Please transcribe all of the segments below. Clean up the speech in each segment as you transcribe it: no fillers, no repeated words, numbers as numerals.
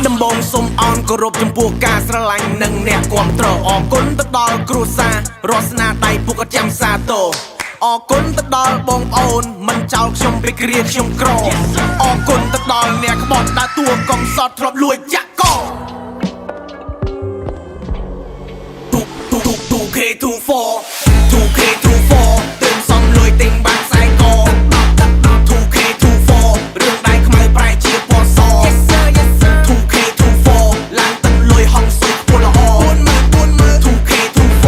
ដំបងសុំអោនគោរពចំពោះការស្រឡាញ់និងអ្នកគាំទ្រអរគុណទៅដល់គ្រួសាររស់ស្នាដៃពួកគាត់ចាំសាទរអរគុណទៅដល់បងប្អូនមិនចោលខ្ញុំពេលគ្រាខ្ញុំក្រអរគុណទៅដល់អ្នកក្បត់ដើរតួកំសត់ធ្លាប់លួចចាក់ក2K24 2K24 ទើបសំលុយទិញបានខ្សែក 2K24 រឿងដៃខ្មៅប្រែជាពណ៌ស 2K24 ឡើងទឹកលុយហងស៊ុយខ្ពស់ល្អ 2K24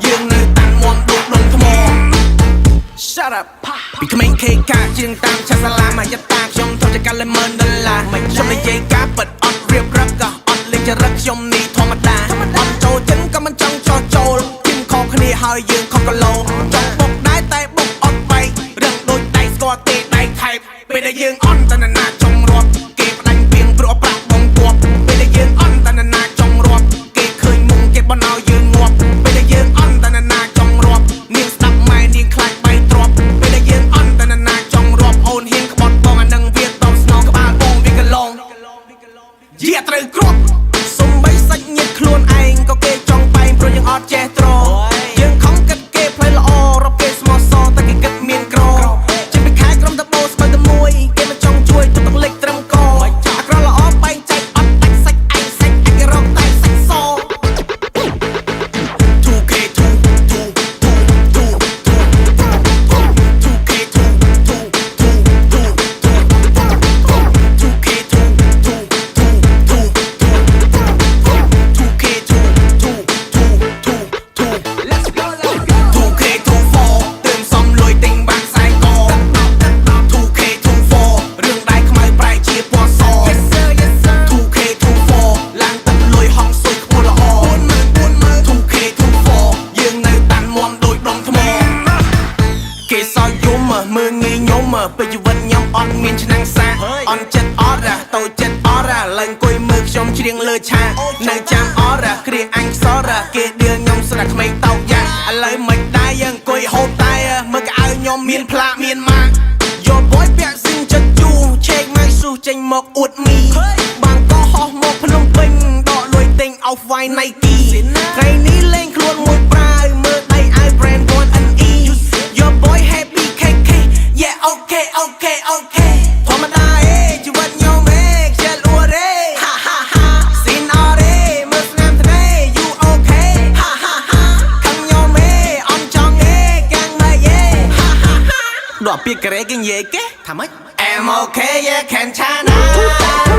យើងនៅតាន់មាំដូចដុំថ្ម Shut up ពីក្មេង KK ជាងតាមឆាសាឡាមកយតាខ្ញុំធ្វើចកាលេ$1,000ខ្ញុំនិយាយការពិតអត់រៀបរឹកក៏អត់លេងចរិតខ្ញុំនេះធម្មតាអត់ចូលចិត្តក៏មិនចង់ចូលគ្នាហើយយើងខកគីឡូចង់បុកដែរតែបុកអត់បែករឿងដូចដៃស្គាល់ទេដៃថែបពេលដែលយើងអន់តនណាចង់រាប់គេផ្ដាច់ពីងព្រោះប្រាក់បងគប់ពេលដែលយើងអន់តនណាចង់រាប់គេឃើញមុំគេបណោយើងងាប់ពេលដែលយើងអន់តនណាចង់រាប់នាងស្ដាប់ម៉ែនាងខ្លាចបែកទ្របពេលដែលយើងអន់តនណាចង់រាប់អូនហ៊ានក្បត់បងអានឹងវាតបស្នងក្បាលបងវាកឡងយាត្រូវគ្រប់សំបីសាច់ញាតិខ្លួនឯងក៏គេចង់បែងព្រោះយើងអត់ចេះត្រមើងងាយញោមពេលជីវិតខ្ញុំអត់មានឆ្នាំងសាអន់ចិត្តអត់តូចចិត្តអត់ឡើងអង្គុយមើលខ្ញុំច្រៀងលើឆានៅចាំអត់គ្រាអញខ្សរគេដៀលខ្ញុំស្ដាប់ក្មេងតោកយ៉ាងឥឡូវមិនដែរយើងអង្គុយហូបតែមើលកៅខ្ញុំមានផ្លាកមានម៉ាយកបយពាក់ស៊ីងចិត្តជូឆេកម៉ៅស៊ូចេញមកអួតមីបាងក៏ហោះមកភ្នំពេញដកលុយទិញអោហ្វៃណៃគីថ្ងៃនេះលេងខ្លួនមួយប្រាវមើលដៃឲ្យ brand 1NE your boy happy KK yeah okayធម្មតាជីវិតខ្ញុំខ្ជិលអួតហាហាហាស៊ីនអរមើលស្នាមធ្នេ you okay ហាហាហាខាងខ្ញុំអន់ចង់កាំងមកហាហាហាដល់ពីការ៉េគេនិយាយគេថាម៉េច I'm okay yeah can chana